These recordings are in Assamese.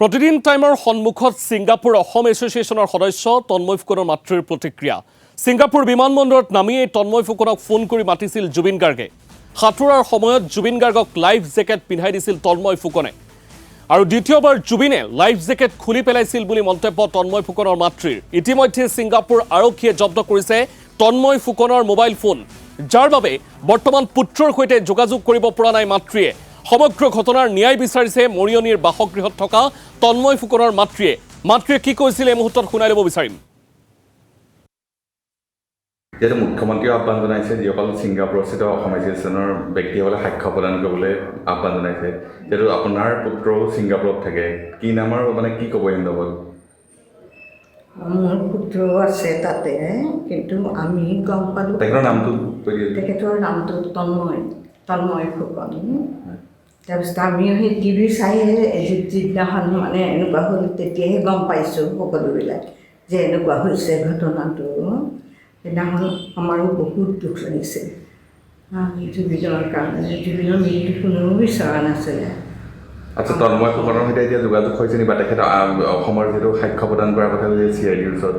প্ৰতিদিন টাইমৰ সন্মুখত ছিংগাপুৰ অসম এছ'চিয়েশ্যনৰ সদস্য তন্ময় ফুকনৰ মাতৃৰ প্ৰতিক্ৰিয়া। ছিংগাপুৰ বিমানবন্দৰত নামিয়েই তন্ময় ফুকনক ফোন কৰি মাতিছিল জুবিন গাৰ্গে। সাঁতোৰাৰ সময়ত জুবিন গাৰ্গক লাইফ জেকেট পিন্ধাই দিছিল তন্ময় ফুকনে। আৰু দ্বিতীয়বাৰ জুবিনে লাইফ জেকেট খুলি পেলাইছিল বুলি মন্তব্য তন্ময় ফুকনৰ মাতৃৰ। ইতিমধ্যে ছিংগাপুৰ আৰক্ষীয়ে জব্দ কৰিছে তন্ময় ফুকনৰ মোবাইল ফোন, যাৰ বাবে বৰ্তমান পুত্ৰৰ সৈতে যোগাযোগ কৰিব পৰা নাই মাতৃয়ে। সমগ্ৰ ঘটনাৰ ন্যায় বিচাৰিছে মৰিয়নিৰ বাসগৃহত থকা তন্ময় ফুকনৰ মাতৃয়ে। মাতৃয়ে কি কৈছিল এই মুহূৰ্তত শুনাই ল'ব বিচাৰিম। যেহেতু মুখ্যমন্ত্ৰীয়ে আহ্বান জনাইছে, যিসকল ছিংগাপুৰস্থিত অসম এছ'চিয়েশ্যনৰ ব্যক্তিসকলে সাক্ষ্য প্ৰদান কৰিবলৈ আহ্বান জনাইছে। যিহেতু আপোনাৰ পুত্ৰও ছিংগাপুৰত থাকে, কি নাম আৰু কি ক'ব এই লগত? মোৰ পুত্ৰ আছে তাতে, কিন্তু আমি গম পালোঁ তেখেতৰ নামটো তন্ময় ফুকন। তাৰপিছত আমিও সেই টিভি চাইহে যিদিনাখন এনেকুৱা হ'ল তেতিয়াহে গম পাইছোঁ সকলোবিলাক যে এনেকুৱা হৈছে ঘটনাটো। সেইদিনাখন আমাৰো বহুত দুখ লাগিছে জুবিনৰ কাৰণে। জুবিনৰ মৃত্যু কোনেও বিচৰা নাছিলে। আচ্ছা, তন্ময় ফুকনৰ সৈতে এতিয়া যোগাযোগ হৈছে নি, বা তেখেত অসমৰ যিটো সাক্ষ্য প্ৰদান কৰাৰ কথা যে CIDৰ ওচৰত,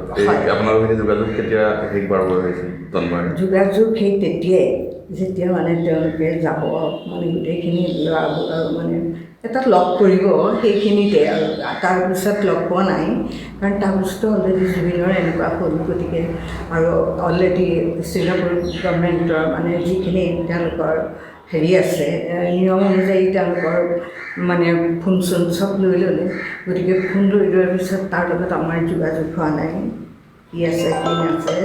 আপোনালোকৰ সৈতে যোগাযোগ কেতিয়া শেষবাৰ হৈছিল তন্ময়? যোগাযোগ সেই তেতিয়াই যেতিয়া তেওঁলোকে যাব, গোটেইখিনি ল'ৰাবোৰ এটা লগ কৰিব, সেইখিনিতে আৰু তাৰপিছত লগ পোৱা নাই। কাৰণ তাৰপিছতো অলৰেডি জুবিনৰ এনেকুৱা হ'ল, গতিকে আৰু অলৰেডি ছিংগাপুৰ গভৰ্ণমেণ্টৰ যিখিনি তেওঁলোকৰ হেৰি আছে, নিয়ম অনুযায়ী তেওঁলোকৰ ফোন চোন চব লৈ ল'লে। গতিকে ফোন লৈ লোৱাৰ পিছত তাৰ লগত আমাৰ যোগাযোগ হোৱা নাই, কি আছে কি নাছে।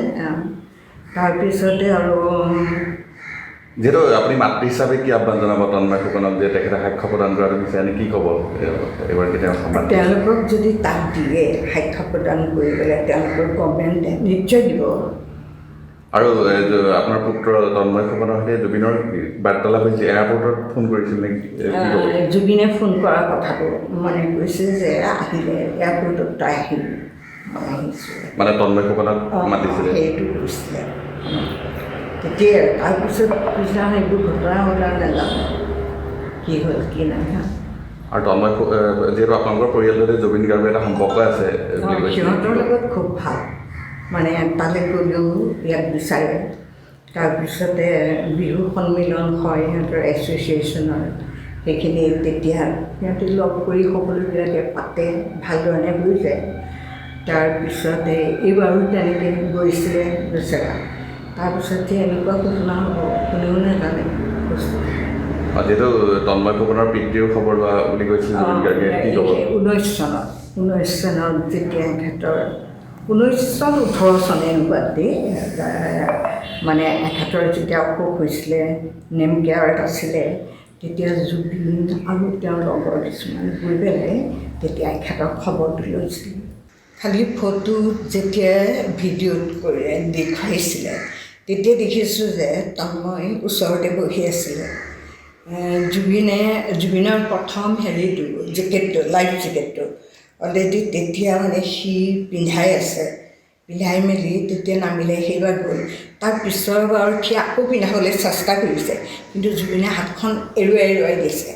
তাৰপিছতে আৰু যিহেতু আপুনি মাতৃ হিচাপে কি আহ্বান জনাব তন্ময় ফুকনক, যে তেখেতে সাক্ষ্য প্ৰদান কৰাটো বিচাৰে, কি ক'ব এইবাৰ? তেওঁলোকক যদি তাক দিয়ে সাক্ষ্য প্ৰদান কৰিবলৈ, তেওঁলোকৰ গভৰ্ণমেণ্টে নিশ্চয় দিব। আৰু আপোনাৰ পুত্ৰ তন্ময় ফুকনৰ সৈতে জুবিনৰ বাৰ্তালাপ হৈছিল, এয়াৰপৰ্টত ফোন কৰিছিল নেকি? জুবিনে ফোন কৰা কথাটো কৈছে যে আহিলে এয়াৰপৰ্টত তাই আহিল, তন্ময় ফুকনক মাতিছিলে, সেইটো কৈছিলে। তেতিয়াই তাৰপিছত পিছদিনাখন এইবোৰ ঘটনা হ'ল আৰু নাজানো কি হ'ল কি নাই। আৰু তন্ময় যিহেতু আপোনালোকৰ পৰিয়ালটোতে জুবিন গাৰ্গৰ এটা সম্পৰ্ক আছে, সিহঁতৰ লগত খুব ভাল, তালৈ গ'লেও ইয়াক বিচাৰে। তাৰপিছতে বিহু সন্মিলন হয় সিহঁতৰ এছ'চিয়েশ্যনৰ, সেইখিনি তেতিয়া সিহঁতে লগ কৰি সকলোবিলাকে পাতে, ভালধৰণে হৈ যায়। তাৰপিছতে এইবাৰো তেনেকৈ গৈছিলে বেচেৰা। তাৰপিছত যে এনেকুৱা ঘটনা হ'ব কোনেও নাজানে বস্তুটো। যিহেতু তন্ময় ফুকনৰ পিতৃৰ খবৰ লোৱা বুলি কৈছিল জুবিন গাৰ্গে, কি ক'ব? 19 চনত যেতিয়া এখেতৰ 1918 চন এনেকুৱাতে এখেতৰ যেতিয়া অসুখ হৈছিলে, নেম কেয়াৰত আছিলে, তেতিয়া জুবিন আৰু তেওঁৰ লগৰ কিছুমান গৈ পেলাই তেতিয়া এখেতৰ খবৰটো লৈছিল। খালি ফটো যেতিয়া ভিডিঅ'ত কৰি দেখুৱাইছিলে, তেতিয়া দেখিছোঁ যে তন্ময় ওচৰতে বহি আছিলে। জুবিনৰ প্ৰথম হেৰিটো জেকেটটো, লাইফ জেকেটটো অলৰেডি তেতিয়া সি পিন্ধাই আছে, পিন্ধাই মেলি তেতিয়া নামিলে, সেইবাৰ গ'ল। তাৰ পিছৰ বাৰ সি আকৌ পিন্ধাবলৈ চেষ্টা কৰিছে, কিন্তু জুবিনে হাতখন এৰুৱাই দিছে।